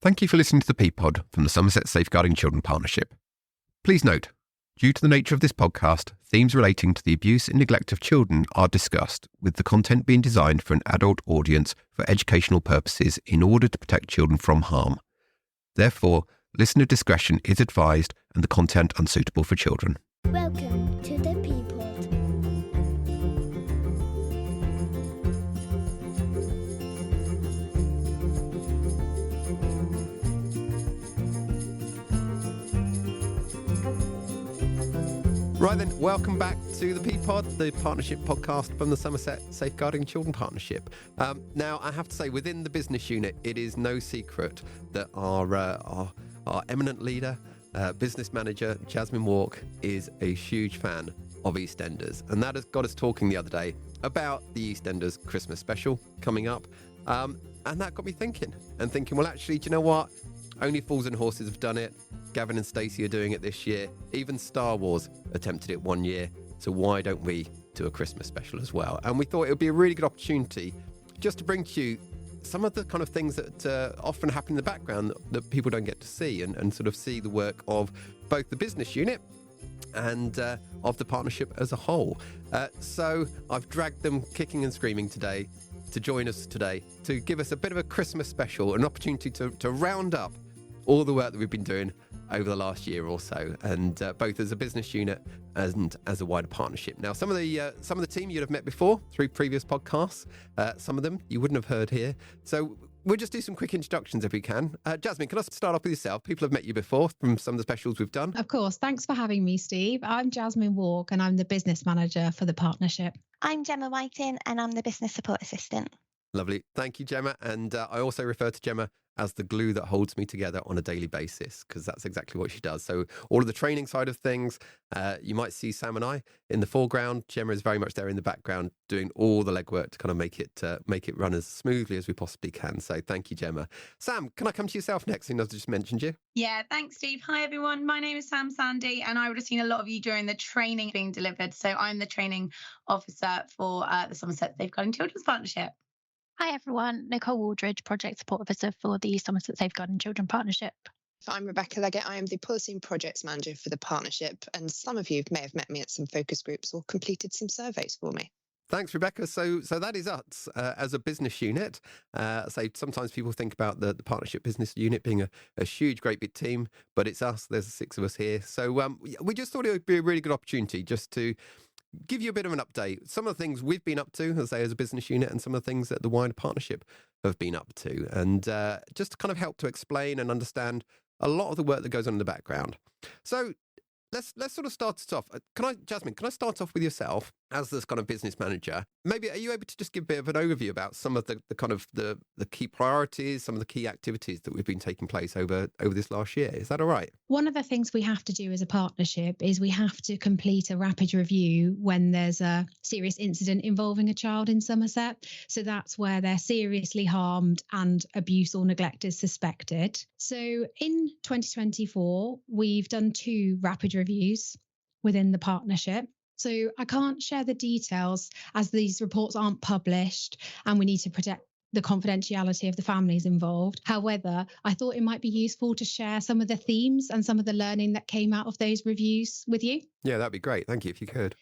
Thank you for listening to the ThePPod from the Somerset Safeguarding Children Partnership. Please note, due to the nature of this podcast, themes relating to the abuse and neglect of children are discussed, with the content being designed for an adult audience for educational purposes in order to protect children from harm. Therefore, listener discretion is advised and the content unsuitable for children. Welcome to the ThePPod. Right then, welcome back to the ThePPod, the partnership podcast from the Somerset Safeguarding Children Partnership. Now, I have to say, within the business unit, it is no secret that our eminent leader, business manager, Jasmine Walk, is a huge fan of EastEnders. And that has got us talking the other day about the EastEnders Christmas special coming up. And that got me thinking, well, actually, do you know what? Only Fools and Horses have done it. Gavin and Stacey are doing it this year. Even Star Wars attempted it one year. So why don't we do a Christmas special as well? And we thought it would be a really good opportunity just to bring to you some of the kind of things that often happen in the background that people don't get to see and sort of see the work of both the business unit and of the partnership as a whole. So I've dragged them kicking and screaming today to join us today to give us a bit of a Christmas special, an opportunity to round up all the work that we've been doing over the last year or so, and both as a business unit and as a wider partnership. Now, some of the team you'd have met before through previous podcasts. Some of them you wouldn't have heard here. So we'll just do some quick introductions if we can. Jasmine, can I start off with yourself? People have met you before from some of the specials we've done. Of course. Thanks for having me, Steve. I'm Jasmine Walk and I'm the business manager for the partnership. I'm Gemma Whiting and I'm the business support assistant. Lovely. Thank you, Gemma. And I also refer to Gemma as the glue that holds me together on a daily basis, because that's exactly what she does. So all of the training side of things, you might see Sam and I in the foreground. Gemma is very much there in the background doing all the legwork to kind of make it run as smoothly as we possibly can. So thank you, Gemma. Sam, can I come to yourself next, seeing as I just mentioned you? Yeah, thanks, Steve. Hi, everyone. My name is Sam Sandy, and I would have seen a lot of you during the training being delivered. So I'm the training officer for the Somerset Safeguarding Children's Partnership. Hi everyone, Nicole Waldridge, Project Support Officer for the Somerset Safeguarding Children Partnership. I'm Rebecca Leggett. I am the Policy and Projects Manager for the partnership, and some of you may have met me at some focus groups or completed some surveys for me. Thanks, Rebecca. So that is us as a business unit. So sometimes people think about the partnership business unit being a huge, great big team, but it's us. There's 6 of us here. So we just thought it would be a really good opportunity just to give you a bit of an update. Some of the things we've been up to, as a business unit, and some of the things that the wider partnership have been up to, and just to kind of help to explain and understand a lot of the work that goes on in the background. So let's sort of start it off. Jasmine, can I start off with yourself as this kind of business manager? Maybe are you able to just give a bit of an overview about some of the kind of the key priorities, some of the key activities that we've been taking place over this last year? Is that all right? One of the things we have to do as a partnership is we have to complete a rapid review when there's a serious incident involving a child in Somerset. So that's where they're seriously harmed and abuse or neglect is suspected. So in 2024, we've done 2 rapid reviews within the partnership. So I can't share the details as these reports aren't published and we need to protect the confidentiality of the families involved. However, I thought it might be useful to share some of the themes and some of the learning that came out of those reviews with you. Yeah, that'd be great. Thank you, if you could.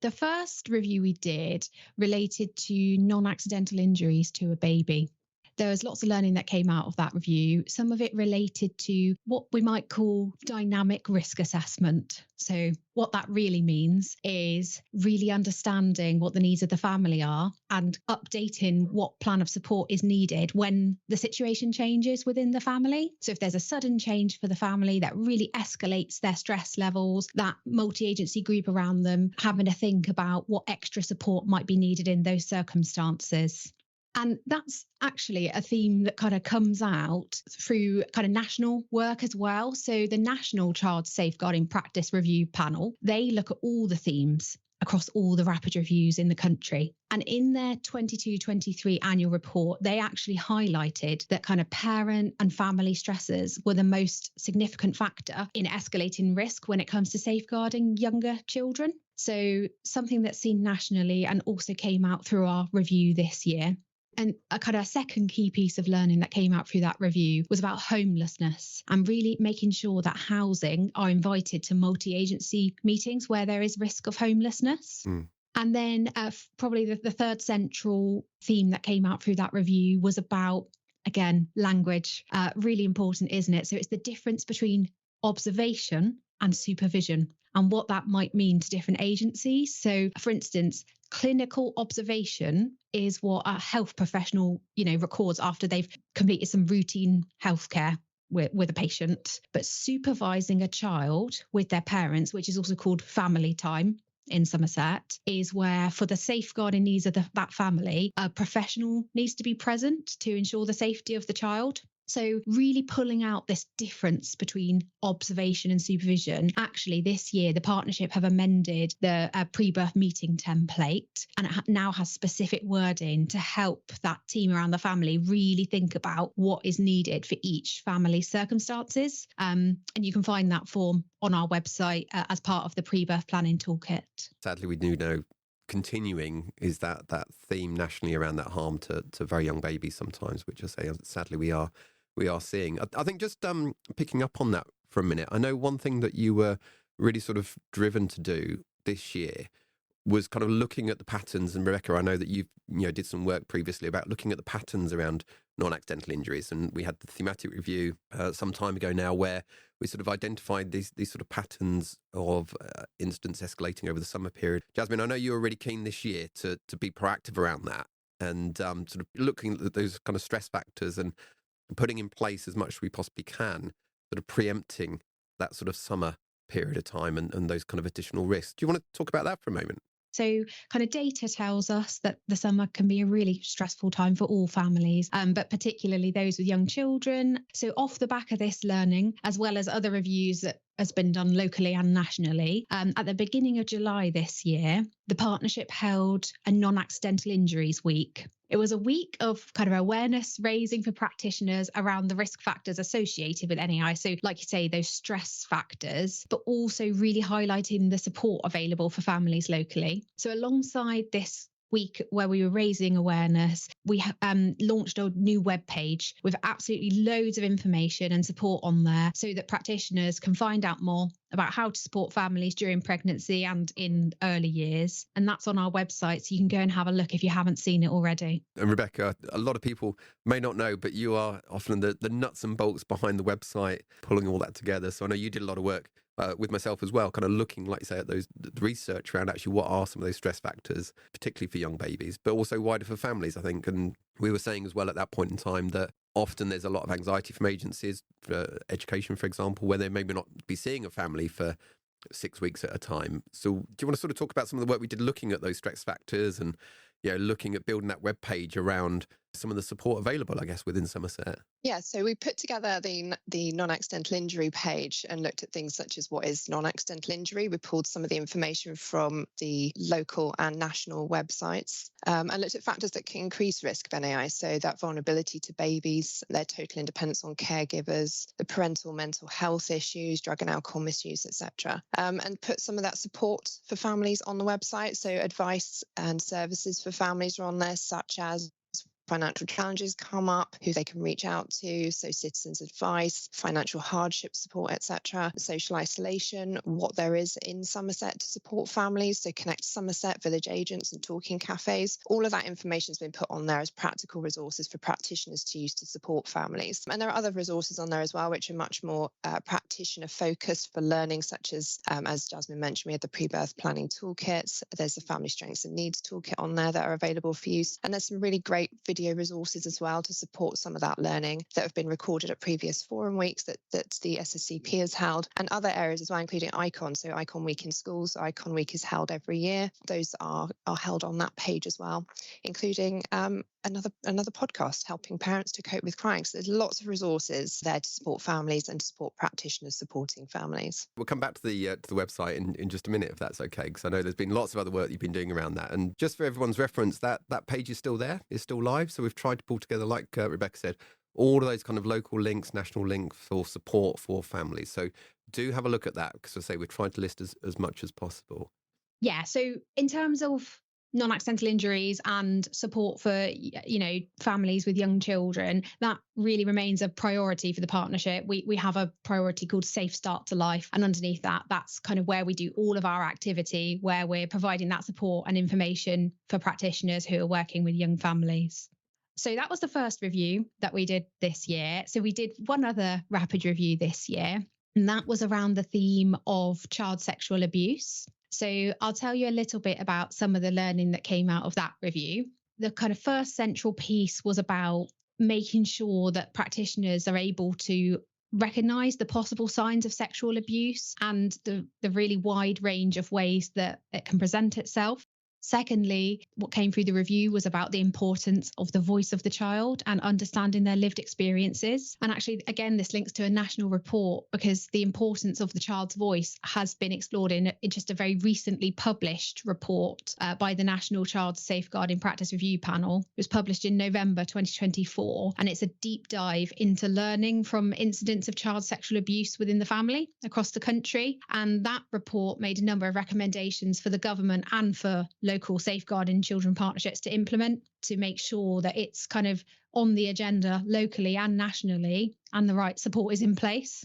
The first review we did related to non-accidental injuries to a baby. There was lots of learning that came out of that review. Some of it related to what we might call dynamic risk assessment. So what that really means is really understanding what the needs of the family are and updating what plan of support is needed when the situation changes within the family. So if there's a sudden change for the family that really escalates their stress levels, that multi-agency group around them having to think about what extra support might be needed in those circumstances. And that's actually a theme that kind of comes out through kind of national work as well. So the National Child Safeguarding Practice Review Panel, they look at all the themes across all the rapid reviews in the country. And in their 22-23 annual report, they actually highlighted that kind of parent and family stresses were the most significant factor in escalating risk when it comes to safeguarding younger children. So something that's seen nationally and also came out through our review this year. And a kind of second key piece of learning that came out through that review was about homelessness and really making sure that housing are invited to multi-agency meetings where there is risk of homelessness. And then probably the third central theme that came out through that review was about, again, language. Really important, isn't it? So it's the difference between observation and supervision and what that might mean to different agencies. So, for instance, clinical observation is what a health professional, records after they've completed some routine healthcare with a patient. But supervising a child with their parents, which is also called family time in Somerset, is where, for the safeguarding needs of that family, a professional needs to be present to ensure the safety of the child. So really pulling out this difference between observation and supervision. Actually, this year, the partnership have amended the pre-birth meeting template, and it now has specific wording to help that team around the family really think about what is needed for each family's circumstances. And you can find that form on our website as part of the pre-birth planning toolkit. Sadly, we do know continuing is that theme nationally around that harm to very young babies sometimes, which I say, sadly, we are seeing. I think just picking up on that for a minute, I know one thing that you were really sort of driven to do this year was kind of looking at the patterns. And Rebecca, I know that you did some work previously about looking at the patterns around non-accidental injuries, and we had the thematic review some time ago now where we sort of identified these sort of patterns of incidents escalating over the summer period. Jasmine, I know you were really keen this year to be proactive around that and sort of looking at those kind of stress factors and putting in place as much as we possibly can, sort of preempting that sort of summer period of time and those kind of additional risks. Do you want to talk about that for a moment? So kind of data tells us that the summer can be a really stressful time for all families, but particularly those with young children. So off the back of this learning, as well as other reviews that has been done locally and nationally, at the beginning of July this year, the partnership held a non-accidental injuries week. It was a week of kind of awareness raising for practitioners around the risk factors associated with NAI. So like you say, those stress factors, but also really highlighting the support available for families locally. So alongside this week where we were raising awareness, we launched a new webpage with absolutely loads of information and support on there so that practitioners can find out more about how to support families during pregnancy and in early years. And that's on our website, so you can go and have a look if you haven't seen it already. And Rebecca, a lot of people may not know, but you are often the nuts and bolts behind the website, pulling all that together. So I know you did a lot of work with myself as well, kind of looking, like you say, at the research around actually what are some of those stress factors, particularly for young babies, but also wider for families, I think. And we were saying as well at that point in time that often there's a lot of anxiety from agencies, for education, for example, where they maybe not be seeing a family for 6 weeks at a time. So do you want to sort of talk about some of the work we did looking at those stress factors and looking at building that web page around some of the support available, I guess, within Somerset? Yeah, so we put together the non-accidental injury page and looked at things such as what is non-accidental injury. We pulled some of the information from the local and national websites and looked at factors that can increase risk of NAI. So that vulnerability to babies, their total independence on caregivers, the parental mental health issues, drug and alcohol misuse, etc. And put some of that support for families on the website. So advice and services for families are on there, such as financial challenges come up, who they can reach out to, so citizens advice, financial hardship support, etc. Social isolation, what there is in Somerset to support families, so Connect Somerset, village agents and talking cafes. All of that information has been put on there as practical resources for practitioners to use to support families. And there are other resources on there as well, which are much more practitioner focused for learning, such as Jasmine mentioned, we had the pre-birth planning toolkits. There's the family strengths and needs toolkit on there that are available for use. And there's some really great video resources as well to support some of that learning that have been recorded at previous forum weeks that the SSCP has held, and other areas as well, including ICON. So ICON Week in schools, ICON Week is held every year. Those are held on that page as well, including another podcast, Helping Parents to Cope with Crying. So there's lots of resources there to support families and to support practitioners supporting families. We'll come back to the website in just a minute, if that's okay, because I know there's been lots of other work you've been doing around that. And just for everyone's reference, that page is still there, is still live. So we've tried to pull together, like Rebecca said, all of those kind of local links, national links for support for families. So do have a look at that, because I say we're trying to list as much as possible. Yeah, so in terms of non-accidental injuries and support for, families with young children, that really remains a priority for the partnership. We have a priority called Safe Start to Life. And underneath that, that's kind of where we do all of our activity, where we're providing that support and information for practitioners who are working with young families. So that was the first review that we did this year. So we did one other rapid review this year, and that was around the theme of child sexual abuse. So I'll tell you a little bit about some of the learning that came out of that review. The kind of first central piece was about making sure that practitioners are able to recognise the possible signs of sexual abuse and the really wide range of ways that it can present itself. Secondly, what came through the review was about the importance of the voice of the child and understanding their lived experiences. And actually, again, this links to a national report because the importance of the child's voice has been explored in just a very recently published report by the National Child Safeguarding Practice Review Panel. It was published in November 2024, and it's a deep dive into learning from incidents of child sexual abuse within the family across the country. And that report made a number of recommendations for the government and for local safeguarding children partnerships to implement to make sure that it's kind of on the agenda locally and nationally and the right support is in place.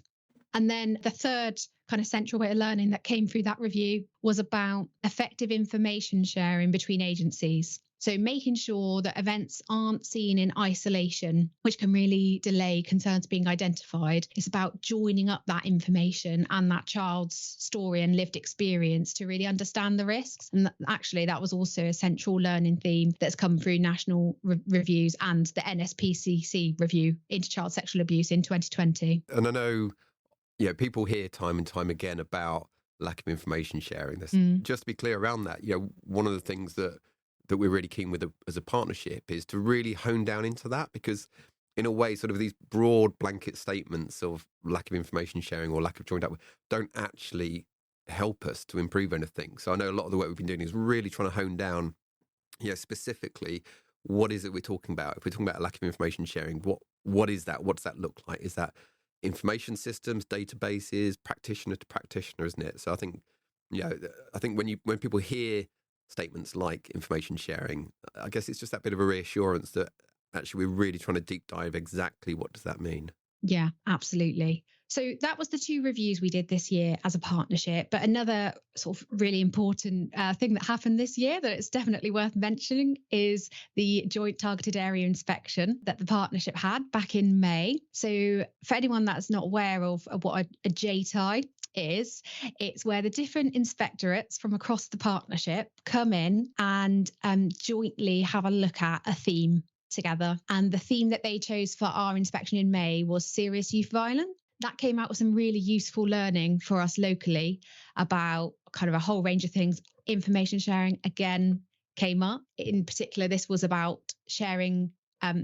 And then the third kind of central way of learning that came through that review was about effective information sharing between agencies. So making sure that events aren't seen in isolation, which can really delay concerns being identified. It's about joining up that information and that child's story and lived experience to really understand the risks. And actually, that was also a central learning theme that's come through national reviews and the NSPCC review into child sexual abuse in 2020. And I know, people hear time and time again about lack of information sharing. Just to be clear around that, one of the things that we're really keen with as a partnership is to really hone down into that, because in a way, sort of these broad blanket statements of lack of information sharing or lack of joint up don't actually help us to improve anything. So I know a lot of the work we've been doing is really trying to hone down, specifically what is it we're talking about. If we're talking about a lack of information sharing, what is that? What does that look like? Is that information systems, databases, practitioner to practitioner, isn't it? So I think, I think when people hear statements like information sharing, I guess it's just that bit of a reassurance that actually we're really trying to deep dive exactly what does that mean. Yeah, absolutely. So that was the two reviews we did this year as a partnership. But another sort of really important thing that happened this year that it's definitely worth mentioning is the joint targeted area inspection that the partnership had back in May. So for anyone that's not aware of what a JTI is, it's where the different inspectorates from across the partnership come in and jointly have a look at a theme together. And the theme that they chose for our inspection in May was serious youth violence. That came out with some really useful learning for us locally about kind of a whole range of things. Information sharing, again, came up. In particular, this was about sharing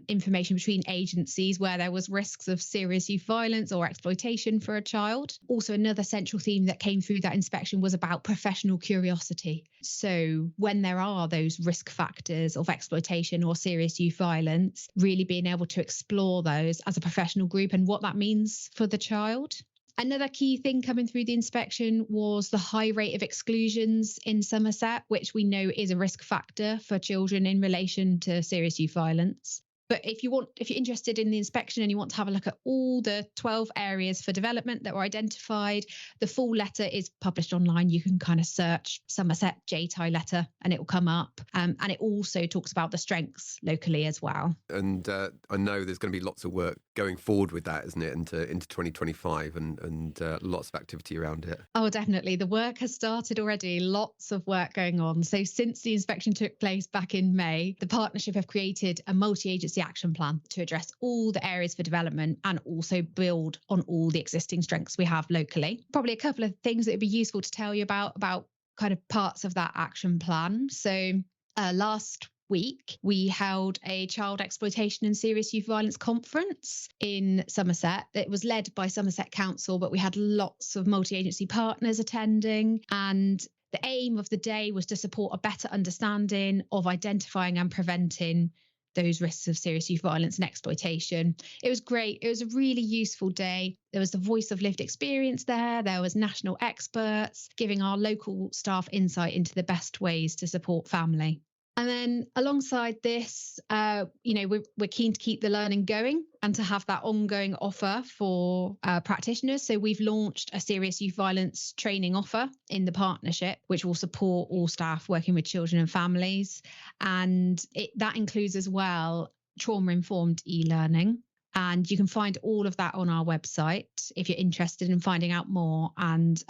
information between agencies where there was risks of serious youth violence or exploitation for a child. Also, another central theme that came through that inspection was about professional curiosity. So when there are those risk factors of exploitation or serious youth violence, really being able to explore those as a professional group and what that means for the child. Another key thing coming through the inspection was the high rate of exclusions in Somerset, which we know is a risk factor for children in relation to serious youth violence. But if you're interested in the inspection and you want to have a look at all the 12 areas for development that were identified, the full letter is published online. You can kind of search Somerset JTI letter and it will come up. And it also talks about the strengths locally as well. And I know there's going to be lots of work going forward with that, isn't it, into 2025 and lots of activity around it. Oh, definitely. The work has started already. Lots of work going on. So since the inspection took place back in May, the partnership have created a multi-agency action plan to address all the areas for development and also build on all the existing strengths we have locally. Probably a couple of things that would be useful to tell you about kind of parts of that action plan. So last week, we held a child exploitation and serious youth violence conference in Somerset. It was led by Somerset Council, but we had lots of multi-agency partners attending. And the aim of the day was to support a better understanding of identifying and preventing those risks of serious youth violence and exploitation. It was great. It was a really useful day. There was the voice of lived experience there. There was national experts giving our local staff insight into the best ways to support family. And then alongside this, we're keen to keep the learning going and to have that ongoing offer for practitioners. So we've launched a serious youth violence training offer in the partnership, which will support all staff working with children and families. And that includes as well trauma-informed e-learning. And you can find all of that on our website if you're interested in finding out more and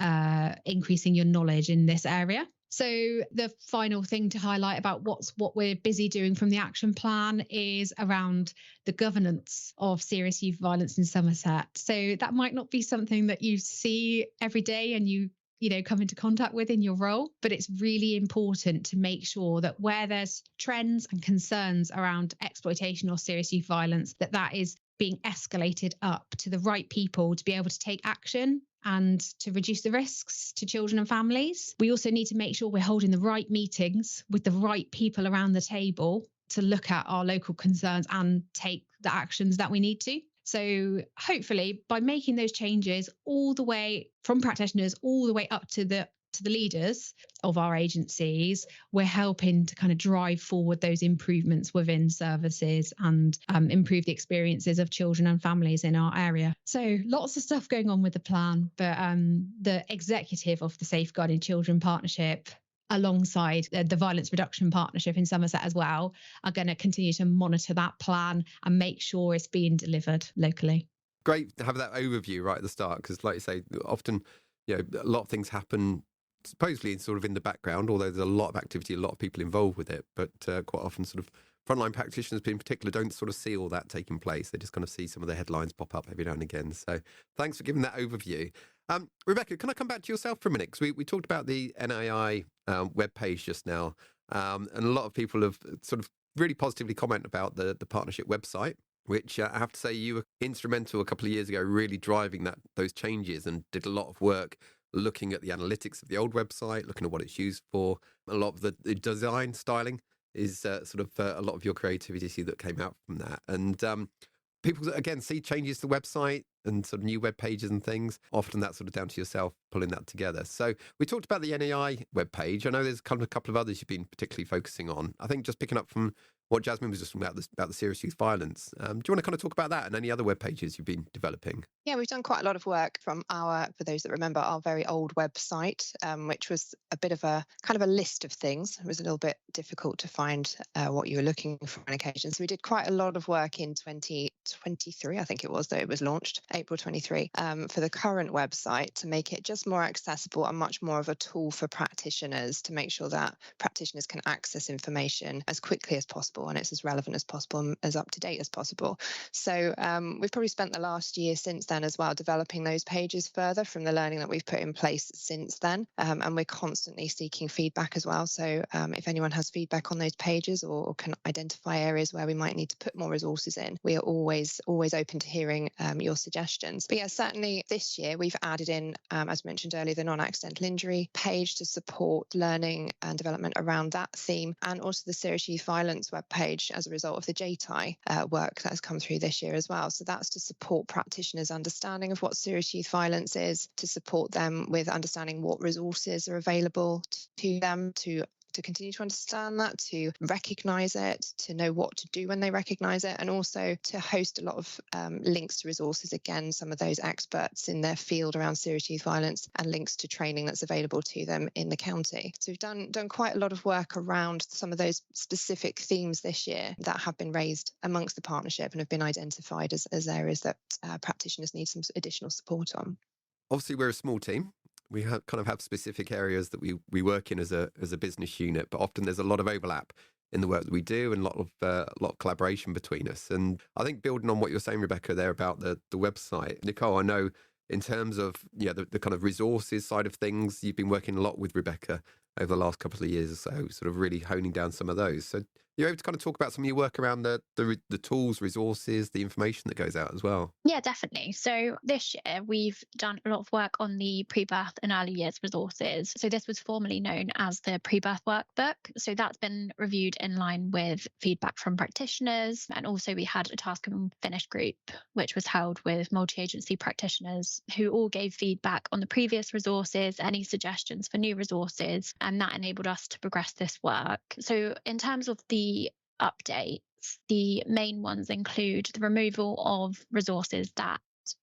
increasing your knowledge in this area. So the final thing to highlight about what we're busy doing from the action plan is around the governance of serious youth violence in Somerset. So that might not be something that you see every day and you come into contact with in your role, but it's really important to make sure that where there's trends and concerns around exploitation or serious youth violence, that is being escalated up to the right people to be able to take action and to reduce the risks to children and families. We also need to make sure we're holding the right meetings with the right people around the table to look at our local concerns and take the actions that we need to. So hopefully by making those changes all the way from practitioners all the way up to the leaders of our agencies, we're helping to kind of drive forward those improvements within services and improve the experiences of children and families in our area. So lots of stuff going on with the plan, but the executive of the Safeguarding Children Partnership alongside the Violence Reduction Partnership in Somerset as well are going to continue to monitor that plan and make sure it's being delivered locally. Great to have that overview right at the start, because like you say, often a lot of things happen supposedly sort of in the background, although there's a lot of activity, a lot of people involved with it, but quite often sort of frontline practitioners in particular don't sort of see all that taking place. They just kind of see some of the headlines pop up every now and again. So thanks for giving that overview. Rebecca, can I come back to yourself for a minute? Because we talked about the NII webpage just now, and a lot of people have sort of really positively commented about the partnership website, which I have to say you were instrumental a couple of years ago, really driving those changes and did a lot of work looking at the analytics of the old website, looking at what it's used for. A lot of the design styling is sort of a lot of your creativity that came out from that. And people, again, see changes to the website and sort of new web pages and things. Often that's sort of down to yourself pulling that together. So we talked about the NEI webpage. I know there's kind of a couple of others you've been particularly focusing on. I think just picking up from what Jasmine was just talking about the serious youth violence. Do you want to kind of talk about that and any other web pages you've been developing? Yeah, we've done quite a lot of work from for those that remember, our very old website, which was a bit of a kind of a list of things. It was a little bit difficult to find what you were looking for on occasion. So we did quite a lot of work in 2023, I think it was, that it was launched, April 23, for the current website to make it just more accessible and much more of a tool for practitioners to make sure that practitioners can access information as quickly as possible and it's as relevant as possible and as up to date as possible. So we've probably spent the last year since then as well developing those pages further from the learning that we've put in place since then, and we're constantly seeking feedback as well. So if anyone has feedback on those pages or can identify areas where we might need to put more resources in, we are always open to hearing your suggestions. But yeah, certainly this year we've added in, as mentioned earlier, the non-accidental injury page to support learning and development around that theme, and also the serious youth violence webpage as a result of the JTI work that has come through this year as well. So that's to support practitioners' understanding of what serious youth violence is, to support them with understanding what resources are available to them to continue to understand that, to recognise it, to know what to do when they recognise it, and also to host a lot of links to resources, again, some of those experts in their field around serious youth violence, and links to training that's available to them in the county. So we've done quite a lot of work around some of those specific themes this year that have been raised amongst the partnership and have been identified as areas that practitioners need some additional support on. Obviously, we're a small team. We kind of have specific areas that we work in as a business unit, but often there's a lot of overlap in the work that we do and a lot of collaboration between us. And I think building on what you're saying, Rebecca, there about the website, Nicole, I know in terms of the kind of resources side of things, you've been working a lot with Rebecca over the last couple of years or so, sort of really honing down some of those. So You're able to kind of talk about some of your work around the tools, resources, the information that goes out as well. Yeah, definitely. So this year we've done a lot of work on the pre-birth and early years resources. So this was formerly known as the pre-birth workbook. So that's been reviewed in line with feedback from practitioners. And also we had a task and finish group, which was held with multi-agency practitioners who all gave feedback on the previous resources, any suggestions for new resources, and that enabled us to progress this work. So in terms of the updates, the main ones include the removal of resources that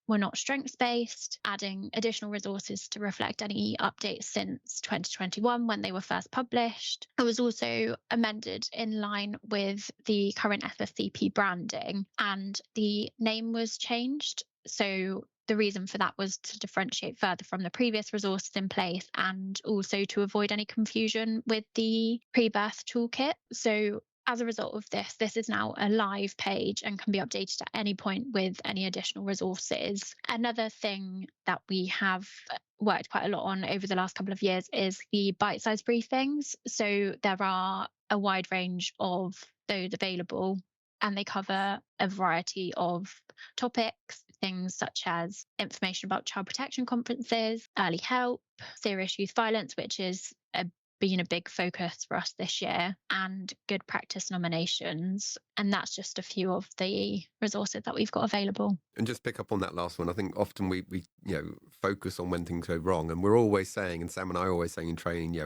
were not strengths-based, adding additional resources to reflect any updates since 2021 when they were first published. It was also amended in line with the current SSCP branding, and the name was changed. So the reason for that was to differentiate further from the previous resources in place and also to avoid any confusion with the pre-birth toolkit. So as a result of this, this is now a live page and can be updated at any point with any additional resources. Another thing that we have worked quite a lot on over the last couple of years is the bite-sized briefings. So there are a wide range of those available, and they cover a variety of topics, things such as information about child protection conferences, early help, serious youth violence, which is been a big focus for us this year, and good practice nominations. And that's just a few of the resources that we've got available. And just pick up on that last one. I think often we focus on when things go wrong, and we're always saying, and Sam and I are always saying in training,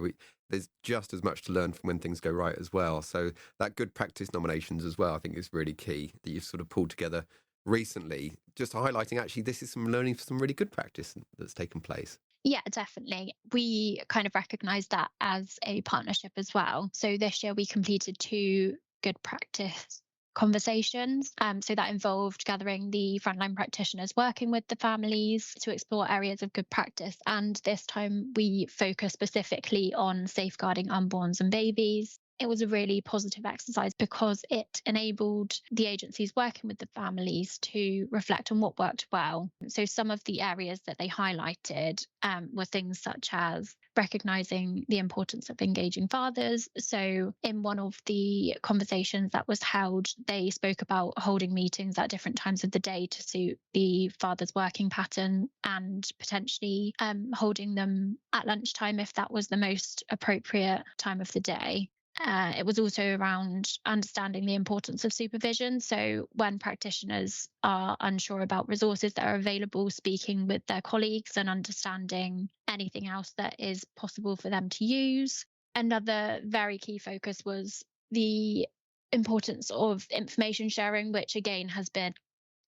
there's just as much to learn from when things go right as well. So that good practice nominations as well, I think is really key that you've sort of pulled together recently, just highlighting actually this is some learning for some really good practice that's taken place. Yeah, definitely. We kind of recognise that as a partnership as well. So this year we completed 2 good practice conversations. So that involved gathering the frontline practitioners working with the families to explore areas of good practice. And this time we focused specifically on safeguarding unborns and babies. It was a really positive exercise because it enabled the agencies working with the families to reflect on what worked well. So some of the areas that they highlighted were things such as recognising the importance of engaging fathers. So in one of the conversations that was held, they spoke about holding meetings at different times of the day to suit the father's working pattern, and potentially holding them at lunchtime if that was the most appropriate time of the day. It was also around understanding the importance of supervision. So when practitioners are unsure about resources that are available, speaking with their colleagues and understanding anything else that is possible for them to use. Another very key focus was the importance of information sharing, which again has been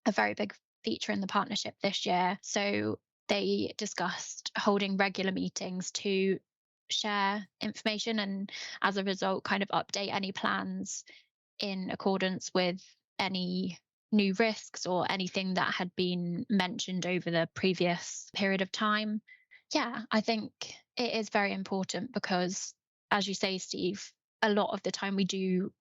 a very big feature in the partnership this year. So they discussed holding regular meetings to share information and as a result kind of update any plans in accordance with any new risks or anything that had been mentioned over the previous period of time. Yeah, I think it is very important because, as you say, Steve, a lot of the time we do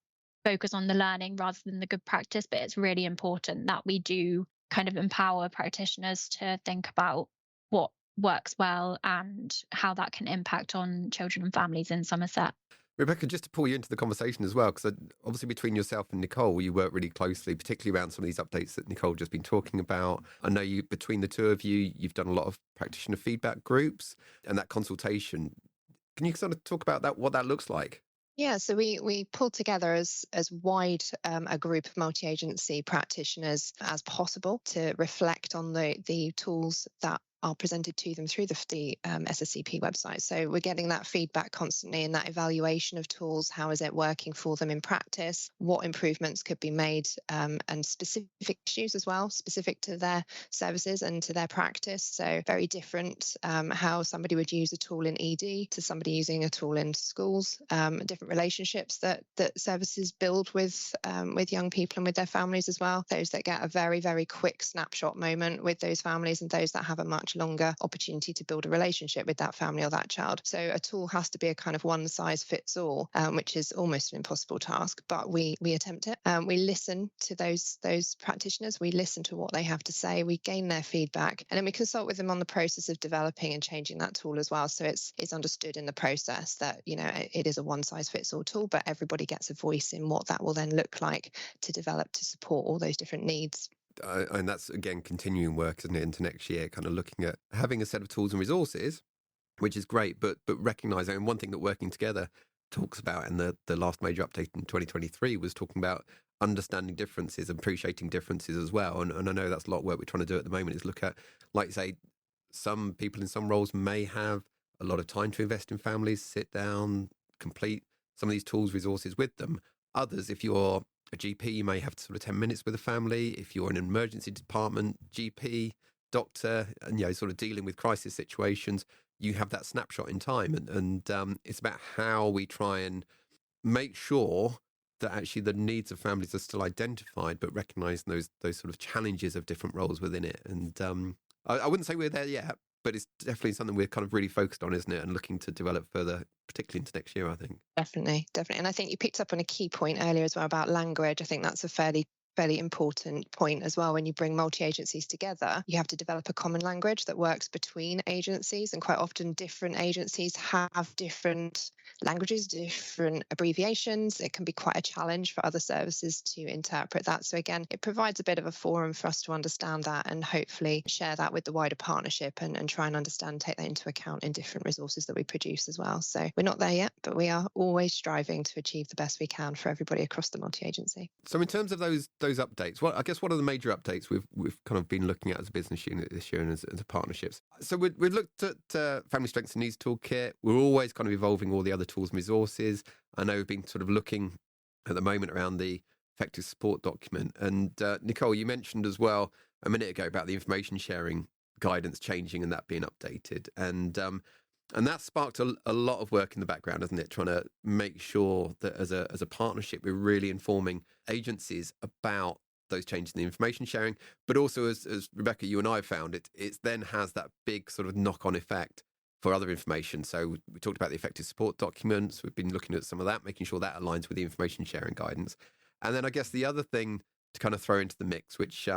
focus on the learning rather than the good practice, but it's really important that we do kind of empower practitioners to think about what works well and how that can impact on children and families in Somerset. Rebecca, just to pull you into the conversation as well, because obviously between yourself and Nicole, you work really closely, particularly around some of these updates that Nicole just been talking about. I know you, between the two of you, you've done a lot of practitioner feedback groups and that consultation. Can you sort of talk about that, what that looks like? Yeah, so we pulled together as wide a group of multi-agency practitioners as possible to reflect on the tools that are presented to them through the SSCP website. So we're getting that feedback constantly and that evaluation of tools. How is it working for them in practice? What improvements could be made, and specific issues as well, specific to their services and to their practice. So very different how somebody would use a tool in ED to somebody using a tool in schools, different relationships that services build with young people and with their families as well. Those that get a very, very quick snapshot moment with those families and those that have a much much longer opportunity to build a relationship with that family or that child. So a tool has to be a kind of one size fits all, which is almost an impossible task, but we attempt it. We listen to those practitioners, we listen to what they have to say, we gain their feedback, and then we consult with them on the process of developing and changing that tool as well. So it's understood in the process that, you know, it is a one size fits all tool, but everybody gets a voice in what that will then look like to develop to support all those different needs. And that's, again, continuing work, isn't it, into next year, kind of looking at having a set of tools and resources, which is great, but recognising, and one thing that Working Together talks about, and the last major update in 2023 was talking about understanding differences, appreciating differences as well. And I know that's a lot of work we're trying to do at the moment, is look at, like you say, some people in some roles may have a lot of time to invest in families, sit down, complete some of these tools, resources with them. Others, if you're a GP, you may have sort of 10 minutes with a family. If you're in an emergency department, GP, doctor, and, you know, sort of dealing with crisis situations, you have that snapshot in time. And it's about how we try and make sure that actually the needs of families are still identified, but recognizing those sort of challenges of different roles within it. And I wouldn't say we're there yet, but it's definitely something we're kind of really focused on, isn't it? And looking to develop further, particularly into next year, I think. Definitely. And I think you picked up on a key point earlier as well about language. I think that's a fairly important point as well. When you bring multi-agencies together, you have to develop a common language that works between agencies, and quite often different agencies have different languages, different abbreviations. It can be quite a challenge for other services to interpret that. So again, it provides a bit of a forum for us to understand that and hopefully share that with the wider partnership and try and understand, take that into account in different resources that we produce as well. So we're not there yet, but we are always striving to achieve the best we can for everybody across the multi-agency. So in terms of those updates, I guess what are the major updates we've kind of been looking at as a business unit this year and as partnerships? So we've looked at Family Strengths and Needs Toolkit. We're always kind of evolving all the other tools and resources. I know we've been sort of looking at the moment around the effective support document. And Nicole, you mentioned as well a minute ago about the information sharing guidance changing and that being updated. And that sparked a lot of work in the background, hasn't it? Trying to make sure that as a partnership, we're really informing agencies about those changes in the information sharing. But also, as Rebecca, you and I found, it then has that big sort of knock-on effect for other information. So we talked about the effective support documents. We've been looking at some of that, making sure that aligns with the information sharing guidance. And then I guess the other thing to kind of throw into the mix, which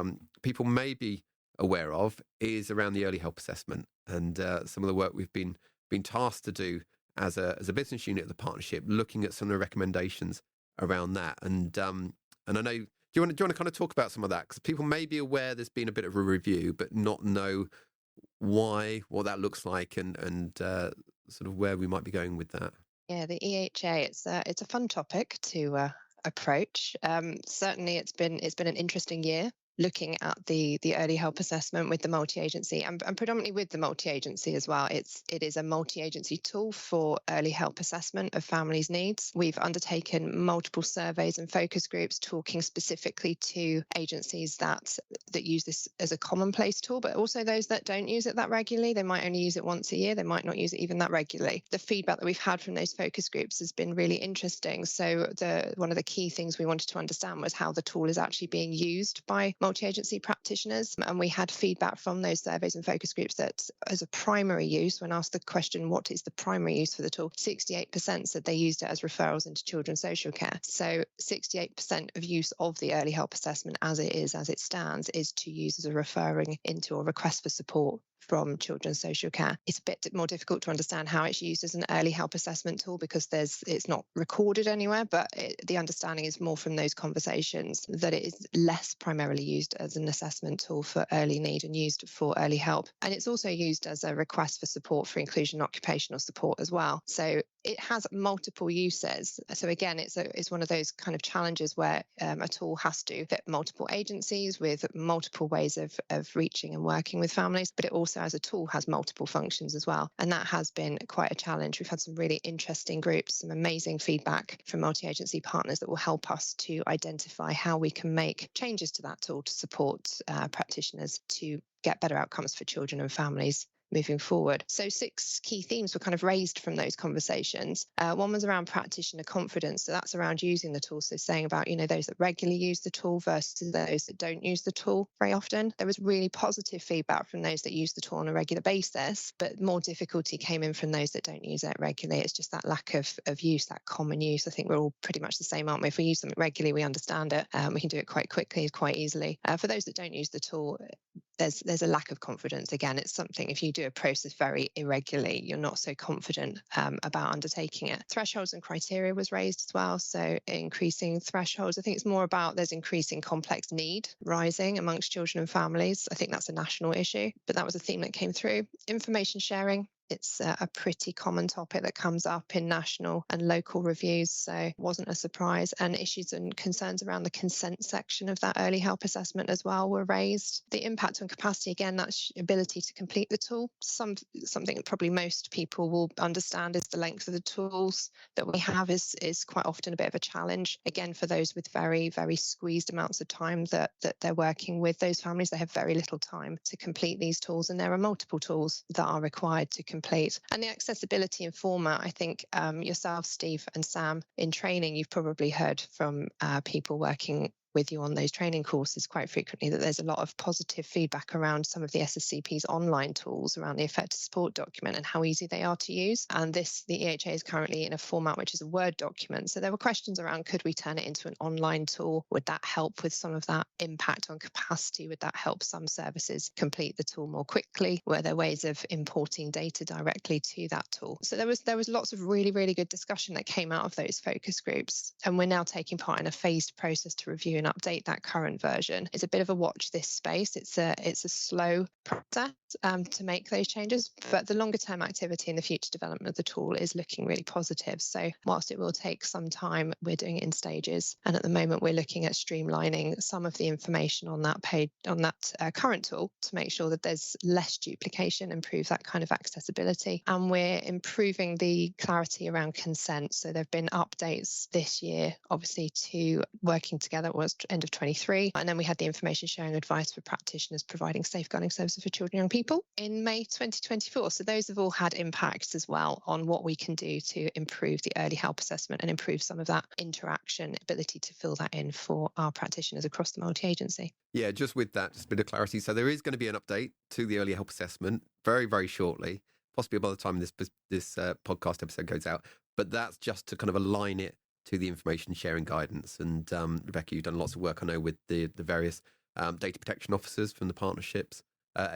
people may be aware of, is around the early help assessment and some of the work we've been tasked to do as a business unit of the partnership, looking at some of the recommendations around that. And I know, do you want to kind of talk about some of that? Because people may be aware there's been a bit of a review, but not know what that looks like and sort of where we might be going with that. Yeah, the EHA, it's a fun topic to approach. Certainly, it's been an interesting year looking at the early help assessment with the multi-agency and predominantly with the multi-agency as well. It is a multi-agency tool for early help assessment of families' needs. We've undertaken multiple surveys and focus groups talking specifically to agencies that use this as a commonplace tool, but also those that don't use it that regularly. They might only use it once a year. They might not use it even that regularly. The feedback that we've had from those focus groups has been really interesting. So one of the key things we wanted to understand was how the tool is actually being used by multi-agency practitioners. And we had feedback from those surveys and focus groups that as a primary use, when asked the question, what is the primary use for the tool, 68% said they used it as referrals into children's social care. So 68% of use of the early help assessment as it stands is to use as a referring into or request for support from children's social care. It's a bit more difficult to understand how it's used as an early help assessment tool because it's not recorded anywhere, but the understanding is more from those conversations that it is less primarily used as an assessment tool for early need and used for early help. And it's also used as a request for support for inclusion and occupational support as well. So it has multiple uses. So again, it's one of those kind of challenges where a tool has to fit multiple agencies with multiple ways of reaching and working with families, but it also as a tool has multiple functions as well. And that has been quite a challenge. We've had some really interesting groups, some amazing feedback from multi-agency partners that will help us to identify how we can make changes to that tool to support practitioners to get better outcomes for children and families moving forward. So 6 key themes were kind of raised from those conversations. One was around practitioner confidence. So that's around using the tool. So saying about, those that regularly use the tool versus those that don't use the tool very often. There was really positive feedback from those that use the tool on a regular basis, but more difficulty came in from those that don't use it regularly. It's just that lack of use, that common use. I think we're all pretty much the same, aren't we? If we use something regularly, we understand it. We can do it quite quickly, quite easily. For those that don't use the tool, there's a lack of confidence. Again, it's something, if you do a process very irregularly, you're not so confident about undertaking it. Thresholds and criteria was raised as well. So increasing thresholds. I think it's more about there's increasing complex need rising amongst children and families. I think that's a national issue, but that was a theme that came through. Information sharing. It's a pretty common topic that comes up in national and local reviews, so it wasn't a surprise. And issues and concerns around the consent section of that early help assessment as well were raised. The impact on capacity, again, that's ability to complete the tool. Something that probably most people will understand is the length of the tools that we have is quite often a bit of a challenge. Again, for those with very, very squeezed amounts of time that they're working with, those families, they have very little time to complete these tools, and there are multiple tools that are required to complete. And the accessibility and format, I think yourself, Steve and Sam, in training, you've probably heard from people working with you on those training courses quite frequently that there's a lot of positive feedback around some of the SSCP's online tools around the effective support document and how easy they are to use. And the EHA is currently in a format which is a Word document. So there were questions around, could we turn it into an online tool? Would that help with some of that impact on capacity? Would that help some services complete the tool more quickly? Were there ways of importing data directly to that tool? So there was lots of really, really good discussion that came out of those focus groups. And we're now taking part in a phased process to review and update that current version. It's a bit of a watch this space. It's a slow process to make those changes, but the longer term activity and the future development of the tool is looking really positive. So whilst it will take some time, we're doing it in stages. And at the moment, we're looking at streamlining some of the information on that page, on that current tool, to make sure that there's less duplication, improve that kind of accessibility. And we're improving the clarity around consent. So there have been updates this year, obviously, to working together. It was end of 23. And then we had the information sharing advice for practitioners providing safeguarding services for children and young people in May 2024. So those have all had impacts as well on what we can do to improve the early help assessment and improve some of that interaction, ability to fill that in for our practitioners across the multi-agency. Yeah, just with that, just a bit of clarity. So there is going to be an update to the early help assessment very, very shortly, possibly by the time this podcast episode goes out. But that's just to kind of align it to the information sharing guidance. And Rebecca, you've done lots of work, I know, with the various data protection officers from the partnerships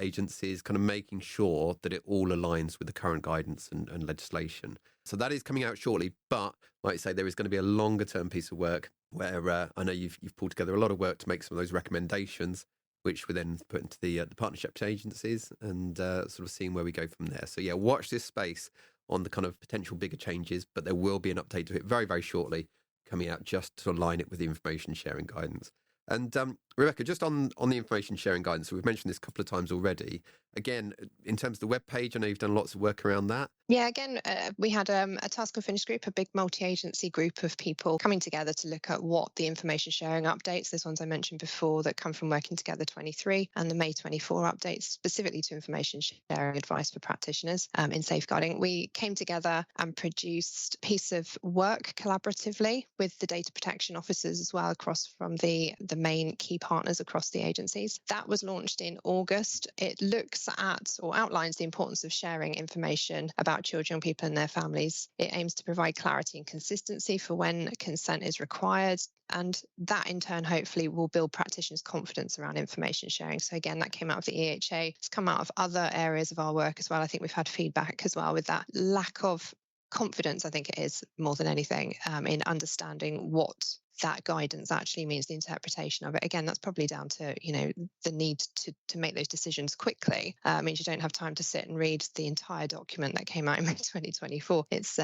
agencies, kind of making sure that it all aligns with the current guidance and legislation. So that is coming out shortly. But like I say, there is going to be a longer term piece of work where I know you've pulled together a lot of work to make some of those recommendations, which we then put into the partnerships agencies and sort of seeing where we go from there. So yeah, watch this space on the kind of potential bigger changes, but there will be an update to it very, very shortly coming out just to align it with the information sharing guidance. And Rebecca, just on the information sharing guidance, so we've mentioned this a couple of times already. Again, in terms of the web page, I know you've done lots of work around that. Yeah, again, we had a task and finish group, a big multi-agency group of people coming together to look at what the information sharing updates, those ones I mentioned before that come from Working Together 23 and the May 24 updates specifically to information sharing advice for practitioners in safeguarding. We came together and produced a piece of work collaboratively with the data protection officers as well across from the main key partners across the agencies. That was launched in August. It looks at or outlines the importance of sharing information about children, people and their families. It aims to provide clarity and consistency for when consent is required. And that in turn, hopefully, will build practitioners' confidence around information sharing. So again, that came out of the EHA. It's come out of other areas of our work as well. I think we've had feedback as well with that lack of confidence, I think it is more than anything, in understanding what that guidance actually means, the interpretation of it. Again, that's probably down to, the need to make those decisions quickly. Means you don't have time to sit and read the entire document that came out in May 2024. It's,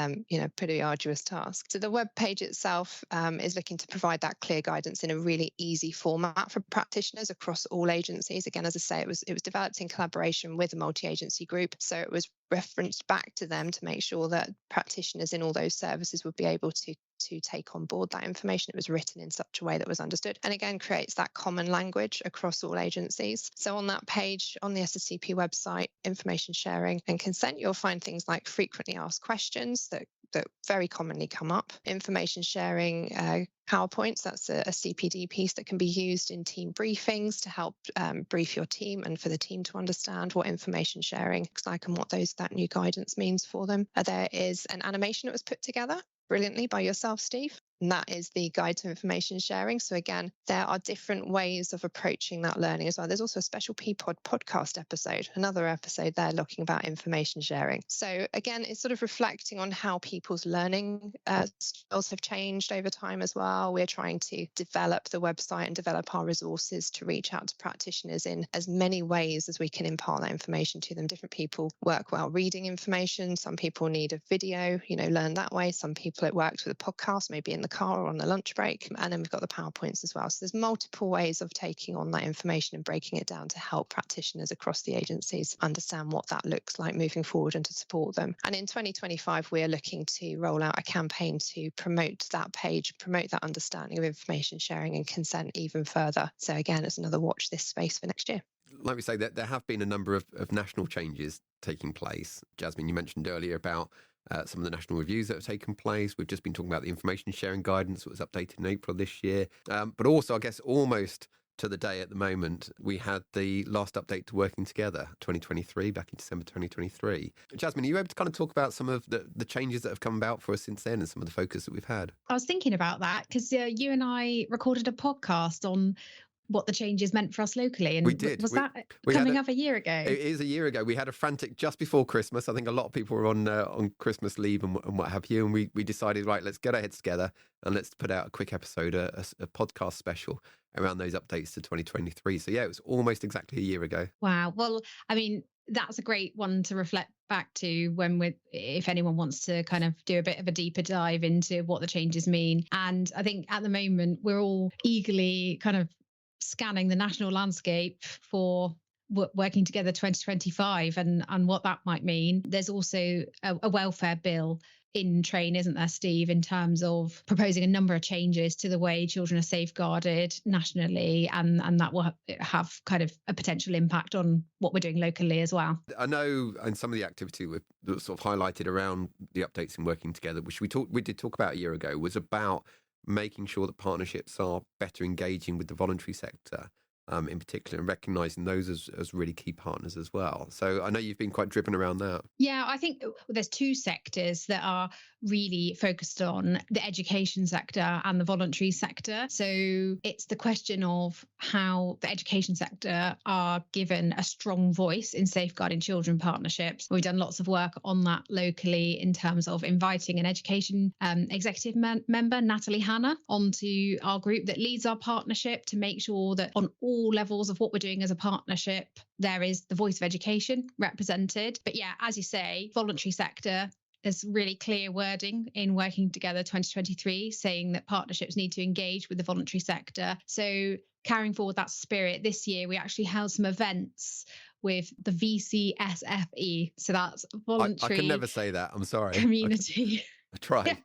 pretty arduous task. So the web page itself is looking to provide that clear guidance in a really easy format for practitioners across all agencies. Again, as I say, it was developed in collaboration with a multi-agency group. So it was referenced back to them to make sure that practitioners in all those services would be able to to take on board that information. It was written in such a way that was understood, and again creates that common language across all agencies. So on that page on the SSCP website, information sharing and consent, you'll find things like frequently asked questions that very commonly come up, information sharing PowerPoints. That's a CPD piece that can be used in team briefings to help brief your team and for the team to understand what information sharing looks like and what that new guidance means for them. There is an animation that was put together brilliantly by yourself, Steve, and that is the guide to information sharing. So again, there are different ways of approaching that learning as well. There's also a special ThePPod podcast episode, another episode there looking about information sharing. So again, it's sort of reflecting on how people's learning skills have changed over time as well. We're trying to develop the website and develop our resources to reach out to practitioners in as many ways as we can impart that information to them. Different people work well reading information. Some people need a video, learn that way. Some people it works with a podcast, maybe in the car or on the lunch break. And then we've got the PowerPoints as well. So there's multiple ways of taking on that information and breaking it down to help practitioners across the agencies understand what that looks like moving forward and to support them. And in 2025, we are looking to roll out a campaign to promote that page, promote that understanding of information sharing and consent even further. So again, it's another watch this space for next year. Like we say, that there have been a number of national changes taking place. Jasmine, you mentioned earlier about some of the national reviews that have taken place. We've just been talking about the information sharing guidance that was updated in April this year. But also, I guess, almost to the day at the moment, we had the last update to Working Together 2023, back in December 2023. Jasmine, are you able to kind of talk about some of the changes that have come about for us since then and some of the focus that we've had? I was thinking about that because you and I recorded a podcast on what the changes meant for us locally. And we did. Was that coming up a year ago? It is a year ago. We had a frantic just before Christmas. I think a lot of people were on Christmas leave and what have you. And we decided, right, let's get our heads together and let's put out a quick episode, a podcast special around those updates to 2023. So yeah, it was almost exactly a year ago. Wow. Well, I mean, that's a great one to reflect back to when if anyone wants to kind of do a bit of a deeper dive into what the changes mean. And I think at the moment, we're all eagerly kind of scanning the national landscape for Working Together 2025 and what that might mean. There's also a welfare bill in train, isn't there, Steve, in terms of proposing a number of changes to the way children are safeguarded nationally, and that will have kind of a potential impact on what we're doing locally as well. I know, and some of the activity that sort of highlighted around the updates in Working Together, which we did talk about a year ago, was about making sure that partnerships are better engaging with the voluntary sector in particular, and recognising those as really key partners as well. So I know you've been quite driven around that. Yeah, I think there's two sectors that are really focused on: the education sector and the voluntary sector. So it's the question of how the education sector are given a strong voice in safeguarding children partnerships. We've done lots of work on that locally in terms of inviting an education executive member, Natalie Hanna, onto our group that leads our partnership to make sure that on all levels of what we're doing as a partnership, there is the voice of education represented. But yeah, as you say, voluntary sector, there's really clear wording in Working Together 2023 saying that partnerships need to engage with the voluntary sector. So carrying forward that spirit, this year we actually held some events with the VCSFE. So that's voluntary. I can never say that. I'm sorry. Community. I tried.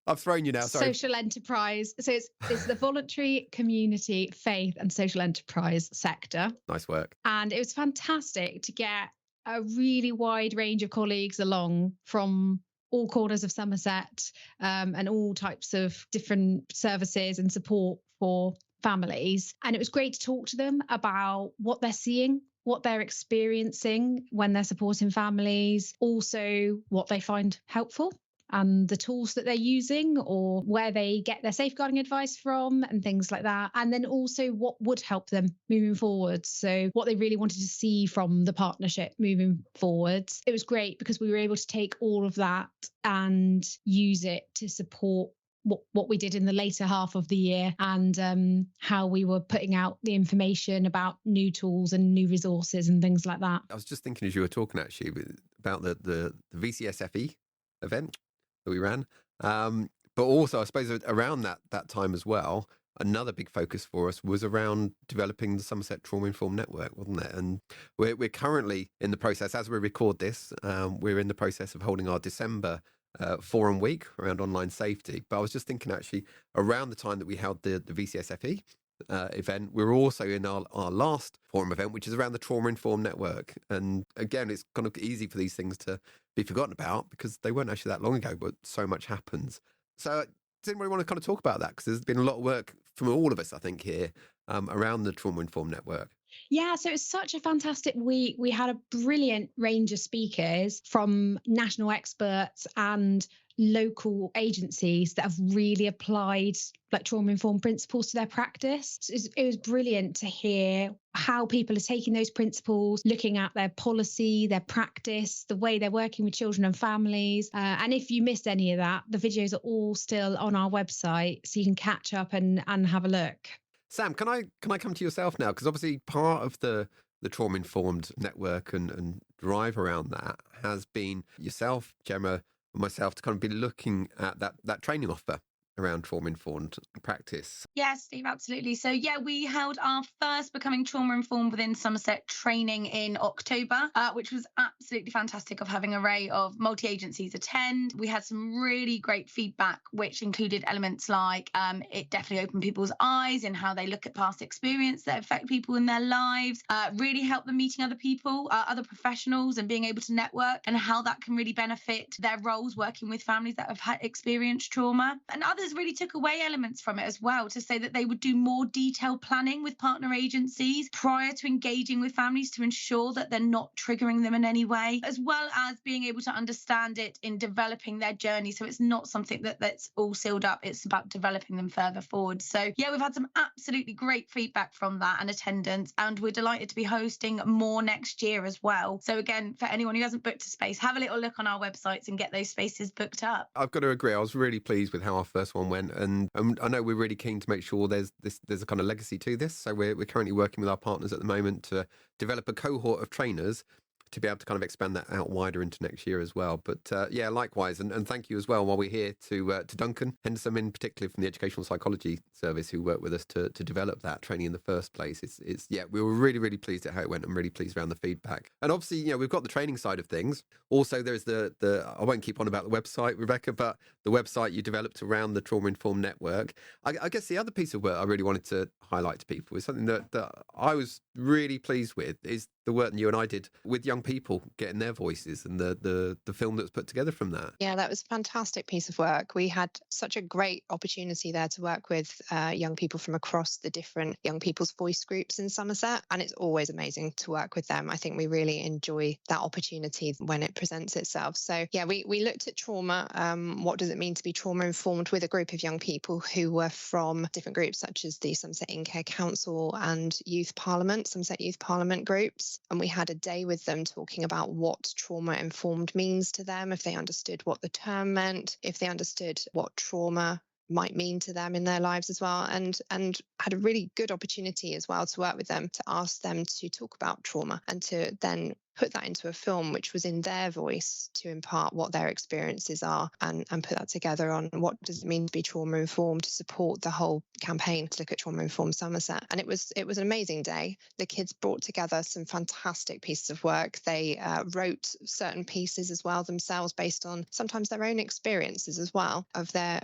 I've thrown you now. Sorry. Social enterprise. So it's the voluntary, community, faith, and social enterprise sector. Nice work. And it was fantastic to get a really wide range of colleagues along from all corners of Somerset and all types of different services and support for families. And it was great to talk to them about what they're seeing, what they're experiencing when they're supporting families, also what they find helpful and the tools that they're using or where they get their safeguarding advice from and things like that. And then also what would help them moving forward. So what they really wanted to see from the partnership moving forwards. It was great because we were able to take all of that and use it to support what we did in the later half of the year and how we were putting out the information about new tools and new resources and things like that. I was just thinking as you were talking actually about the VCSFE event that we ran. But also, I suppose around that time as well, another big focus for us was around developing the Somerset Trauma Informed Network, wasn't it? And we're currently in the process, as we record this, we're in the process of holding our December forum week around online safety. But I was just thinking, actually, around the time that we held the VCSFE event, we were also in our last forum event, which is around the Trauma Informed Network. And again, it's kind of easy for these things to be forgotten about because they weren't actually that long ago, but so much happens. So does anybody want to kind of talk about that? Because there's been a lot of work from all of us, I think, here around the Trauma Informed Network. Yeah, so it was such a fantastic week. We had a brilliant range of speakers from national experts and local agencies that have really applied like trauma-informed principles to their practice. So it was brilliant to hear how people are taking those principles, looking at their policy, their practice, the way they're working with children and families. And if you missed any of that, the videos are all still on our website, so you can catch up and have a look. Sam, can I come to yourself now? Because obviously part of the Trauma Informed Network and drive around that has been yourself, Gemma, and myself to kind of be looking at that training offer around trauma informed practice. Yes, Steve, absolutely. So yeah, we held our first Becoming Trauma Informed within Somerset training in October, which was absolutely fantastic, of having an array of multi-agencies attend. We had some really great feedback, which included elements like it definitely opened people's eyes in how they look at past experience that affect people in their lives, really helped them meeting other people, other professionals, and being able to network, and how that can really benefit their roles working with families that have experienced trauma. And others really took away elements from it as well, to say that they would do more detailed planning with partner agencies prior to engaging with families to ensure that they're not triggering them in any way, as well as being able to understand it in developing their journey. So it's not something that's all sealed up. It's about developing them further forward. So yeah, we've had some absolutely great feedback from that and attendance, and we're delighted to be hosting more next year as well. So again, for anyone who hasn't booked a space, have a little look on our websites and get those spaces booked up. I've got to agree. I was really pleased with how our first one went, and I know we're really keen to make sure there's a kind of legacy to this. So we're currently working with our partners at the moment to develop a cohort of trainers to be able to kind of expand that out wider into next year as well. But yeah, likewise, and thank you as well while we're here to Duncan Henderson, in particular from the Educational Psychology Service, who worked with us to develop that training in the first place. It's yeah, we were really pleased at how it went, and really pleased around the feedback. And obviously, you know, we've got the training side of things. Also, there's the I won't keep on about the website, Rebecca, but the website you developed around the Trauma Informed Network. I guess the other piece of work I really wanted to highlight to people is something that I was really pleased with, is the work that you and I did with young people, getting their voices, and the film that was put together from that. Yeah, that was a fantastic piece of work. We had such a great opportunity there to work with young people from across the different young people's voice groups in Somerset, and it's always amazing to work with them. I think we really enjoy that opportunity when it presents itself. So yeah, we looked at trauma. What does it mean to be trauma informed, with a group of young people who were from different groups such as the Somerset In Care Council and Youth Parliament, Somerset Youth Parliament groups. And we had a day with them talking about what trauma-informed means to them, if they understood what the term meant, if they understood what trauma might mean to them in their lives as well, and had a really good opportunity as well to work with them, to ask them to talk about trauma and to then put that into a film which was in their voice, to impart what their experiences are, and put that together on what does it mean to be trauma informed, to support the whole campaign to look at trauma informed Somerset. And it was an amazing day. The kids brought together some fantastic pieces of work. They wrote certain pieces as well themselves, based on sometimes their own experiences as well, of their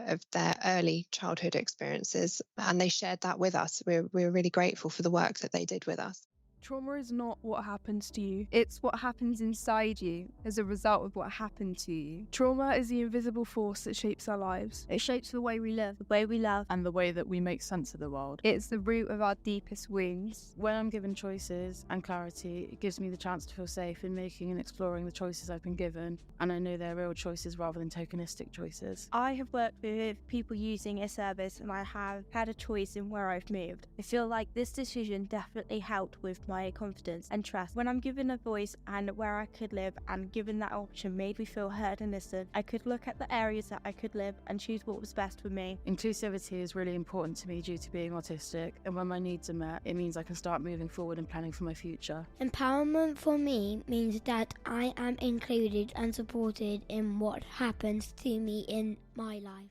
early childhood experiences, and they shared that with us. We're really grateful for the work that they did with us. Trauma is not what happens to you. It's what happens inside you as a result of what happened to you. Trauma is the invisible force that shapes our lives. It shapes the way we live, the way we love, and the way that we make sense of the world. It's the root of our deepest wounds. When I'm given choices and clarity, it gives me the chance to feel safe in making and exploring the choices I've been given, and I know they're real choices rather than tokenistic choices. I have worked with people using a service, and I have had a choice in where I've moved. I feel like this decision definitely helped with my confidence and trust. When I'm given a voice and where I could live, and given that option made me feel heard and listened, I could look at the areas that I could live and choose what was best for me. Inclusivity is really important to me due to being autistic, and when my needs are met, it means I can start moving forward and planning for my future. Empowerment for me means that I am included and supported in what happens to me in my life.